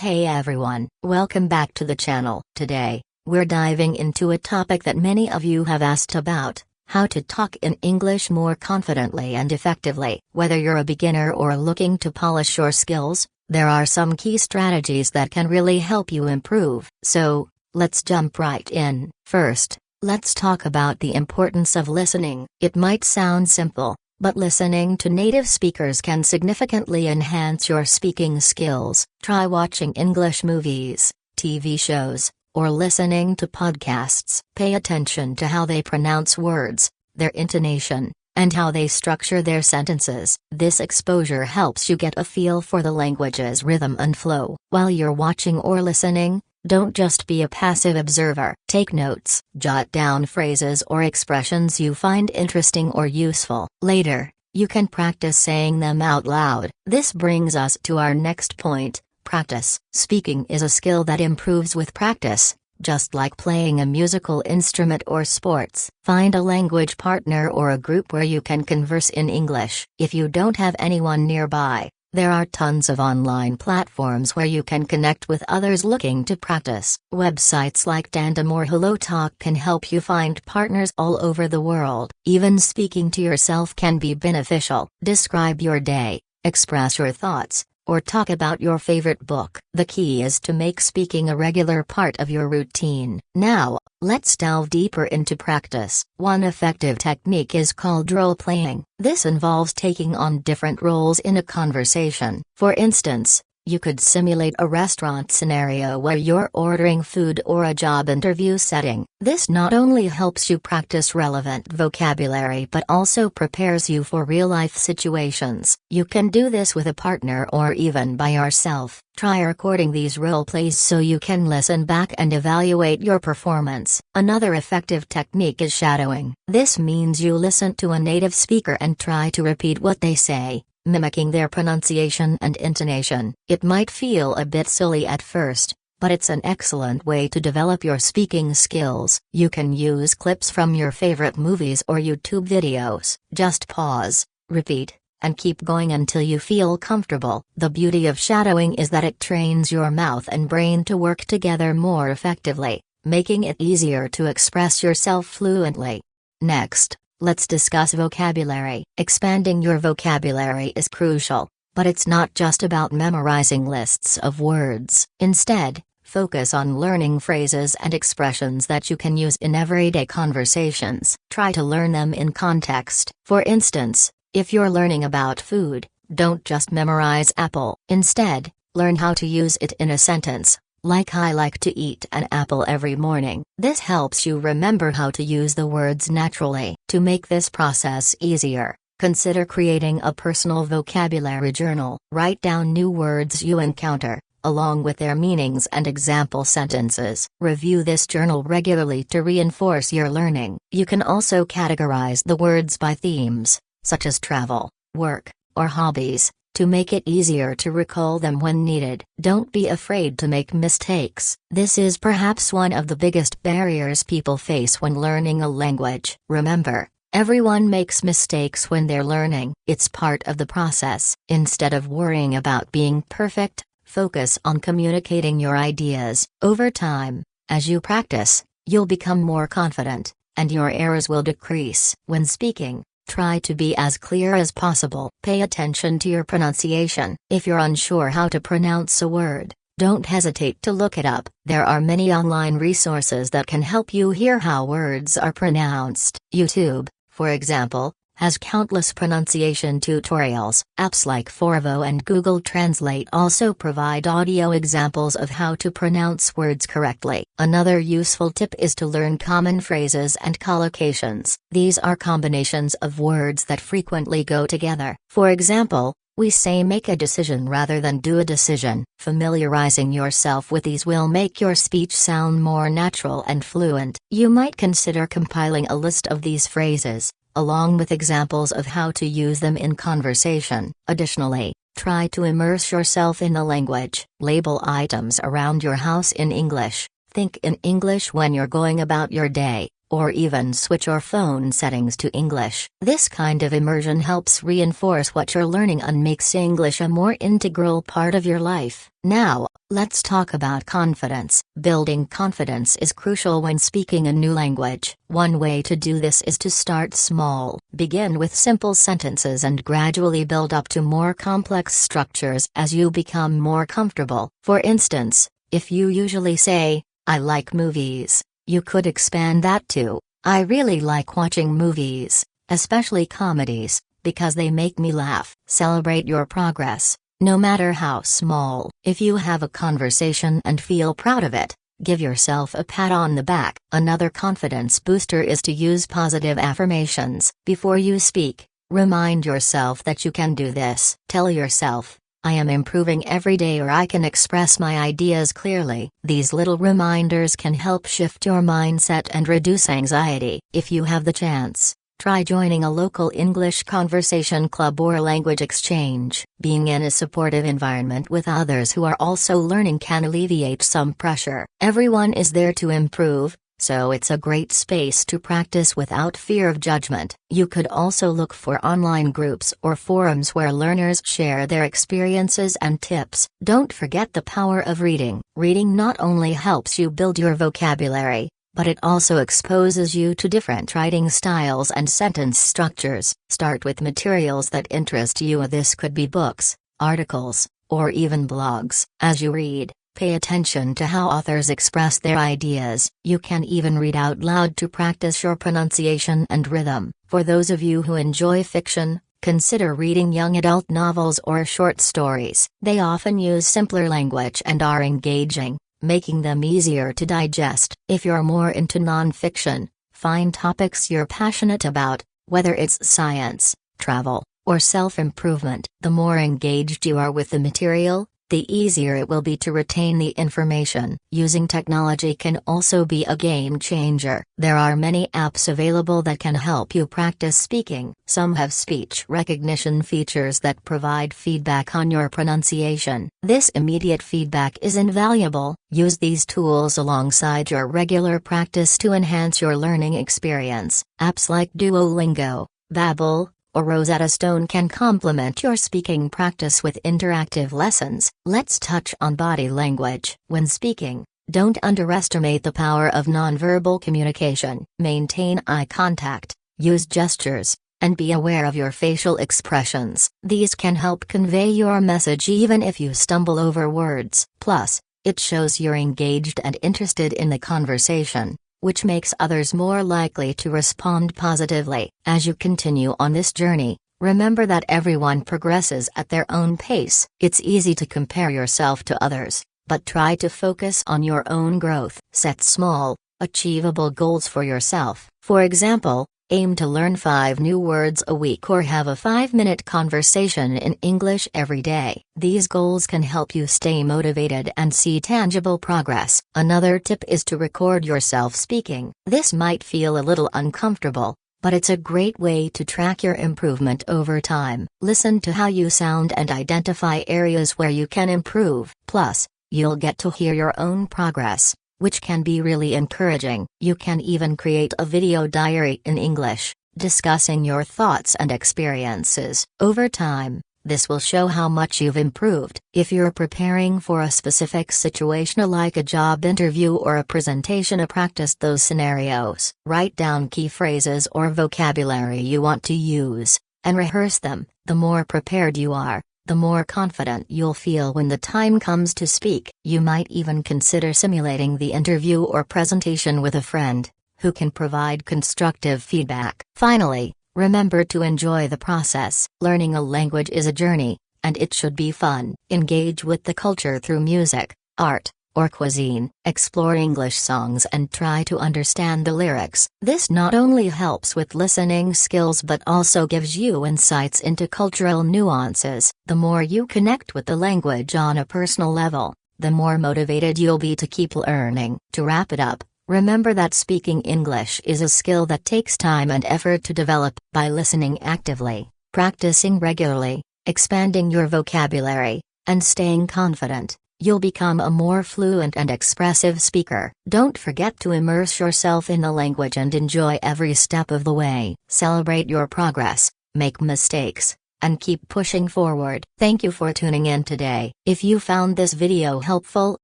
Hey everyone, welcome back to the channel. Today, we're diving into a topic that many of you have asked about: how to talk in English more confidently and effectively. Whether you're a beginner or looking to polish your skills, there are some key strategies that can really help you improve. So, let's jump right in. First, let's talk about the importance of listening. It might sound simple, but listening to native speakers can significantly enhance your speaking skills. Try watching English movies, TV shows, or listening to podcasts. Pay attention to how they pronounce words, their intonation, and how they structure their sentences. This exposure helps you get a feel for the language's rhythm and flow. While you're watching or listening, don't just be a passive observer. Take notes. Jot down phrases or expressions you find interesting or useful. Later, you can practice saying them out loud. This brings us to our next point: practice. Speaking is a skill that improves with practice, just like playing a musical instrument or sports. Find a language partner or a group where you can converse in English. If you don't have anyone nearby, there are tons of online platforms where you can connect with others looking to practice. Websites like Tandem or HelloTalk can help you find partners all over the world. Even speaking to yourself can be beneficial. Describe your day, express your thoughts, or talk about your favorite book. The key is to make speaking a regular part of your routine. Now, let's delve deeper into practice. One effective technique is called role-playing. This involves taking on different roles in a conversation. For instance, you could simulate a restaurant scenario where you're ordering food or a job interview setting. This not only helps you practice relevant vocabulary but also prepares you for real-life situations. You can do this with a partner or even by yourself. Try recording these role plays so you can listen back and evaluate your performance. Another effective technique is shadowing. This means you listen to a native speaker and try to repeat what they say, mimicking their pronunciation and intonation. It might feel a bit silly at first, but it's an excellent way to develop your speaking skills. You can use clips from your favorite movies or YouTube videos. Just pause, repeat, and keep going until you feel comfortable. The beauty of shadowing is that it trains your mouth and brain to work together more effectively, making it easier to express yourself fluently. Next, let's discuss vocabulary. Expanding your vocabulary is crucial, but it's not just about memorizing lists of words. Instead, focus on learning phrases and expressions that you can use in everyday conversations. Try to learn them in context. For instance, if you're learning about food, don't just memorize apple. Instead, learn how to use it in a sentence, like "I like to eat an apple every morning." This helps you remember how to use the words naturally. To make this process easier, consider creating a personal vocabulary journal. Write down new words you encounter, along with their meanings and example sentences. Review this journal regularly to reinforce your learning. You can also categorize the words by themes, such as travel, work, or hobbies, to make it easier to recall them when needed. Don't be afraid to make mistakes. This is perhaps one of the biggest barriers people face when learning a language. Remember, everyone makes mistakes when they're learning. It's part of the process. Instead of worrying about being perfect, focus on communicating your ideas. Over time, as you practice, you'll become more confident, and your errors will decrease. When speaking, try to be as clear as possible. Pay attention to your pronunciation. If you're unsure how to pronounce a word, don't hesitate to look it up. There are many online resources that can help you hear how words are pronounced. YouTube, for example, has countless pronunciation tutorials. Apps like Forvo and Google Translate also provide audio examples of how to pronounce words correctly. Another useful tip is to learn common phrases and collocations. These are combinations of words that frequently go together. For example, we say "make a decision" rather than "do a decision." Familiarizing yourself with these will make your speech sound more natural and fluent. You might consider compiling a list of these phrases, along with examples of how to use them in conversation. Additionally, try to immerse yourself in the language. Label items around your house in English. Think in English when you're going about your day. or even switch your phone settings to English. This kind of immersion helps reinforce what you're learning and makes English a more integral part of your life. Now, let's talk about confidence. Building confidence is crucial when speaking a new language. One way to do this is to start small. Begin with simple sentences and gradually build up to more complex structures as you become more comfortable. For instance, if you usually say, "I like movies," you could expand that to, "I really like watching movies, especially comedies, because they make me laugh." Celebrate your progress, no matter how small. If you have a conversation and feel proud of it, give yourself a pat on the back. Another confidence booster is to use positive affirmations. Before you speak, remind yourself that you can do this. Tell yourself, "I am improving every day," or "I can express my ideas clearly." These little reminders can help shift your mindset and reduce anxiety. If you have the chance, try joining a local English conversation club or language exchange. Being in a supportive environment with others who are also learning can alleviate some pressure. Everyone is there to improve, so it's a great space to practice without fear of judgment. You could also look for online groups or forums where learners share their experiences and tips. Don't forget the power of reading. Reading not only helps you build your vocabulary, but it also exposes you to different writing styles and sentence structures. Start with materials that interest you. This could be books, articles, or even blogs. As you read, pay attention to how authors express their ideas. You can even read out loud to practice your pronunciation and rhythm. For those of you who enjoy fiction, consider reading young adult novels or short stories. They often use simpler language and are engaging, making them easier to digest. If you're more into non-fiction, find topics you're passionate about, whether it's science, travel, or self-improvement. The more engaged you are with the material, the easier it will be to retain the information. Using technology can also be a game changer. There are many apps available that can help you practice speaking. Some have speech recognition features that provide feedback on your pronunciation. This immediate feedback is invaluable. Use these tools alongside your regular practice to enhance your learning experience. Apps like Duolingo, Babbel, or Rosetta Stone can complement your speaking practice with interactive lessons. Let's touch on body language. When speaking, don't underestimate the power of nonverbal communication. Maintain eye contact, use gestures, and be aware of your facial expressions. These can help convey your message even if you stumble over words. Plus, it shows you're engaged and interested in the conversation, which makes others more likely to respond positively. As you continue on this journey, remember that everyone progresses at their own pace. It's easy to compare yourself to others, but try to focus on your own growth. Set small, achievable goals for yourself. For example, aim to learn 5 new words a week or have a 5-minute conversation in English every day. These goals can help you stay motivated and see tangible progress. Another tip is to record yourself speaking. This might feel a little uncomfortable, but it's a great way to track your improvement over time. Listen to how you sound and identify areas where you can improve. Plus, you'll get to hear your own progress, which can be really encouraging. You can even create a video diary in English, discussing your thoughts and experiences. Over time, this will show how much you've improved. If you're preparing for a specific situation like a job interview or a presentation, practice those scenarios. Write down key phrases or vocabulary you want to use, and rehearse them. The more prepared you are, the more confident you'll feel when the time comes to speak. You might even consider simulating the interview or presentation with a friend, who can provide constructive feedback. Finally, remember to enjoy the process. Learning a language is a journey, and it should be fun. Engage with the culture through music, art, or cuisine. Explore English songs and try to understand the lyrics. This not only helps with listening skills but also gives you insights into cultural nuances. The more you connect with the language on a personal level, the more motivated you'll be to keep learning. To wrap it up, remember that speaking English is a skill that takes time and effort to develop. By listening actively, practicing regularly, expanding your vocabulary, and staying confident, you'll become a more fluent and expressive speaker. Don't forget to immerse yourself in the language and enjoy every step of the way. Celebrate your progress, make mistakes, and keep pushing forward. Thank you for tuning in today. If you found this video helpful,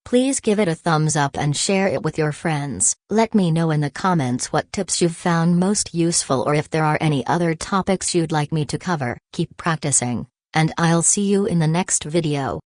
please give it a thumbs up and share it with your friends. Let me know in the comments what tips you've found most useful or if there are any other topics you'd like me to cover. Keep practicing, and I'll see you in the next video.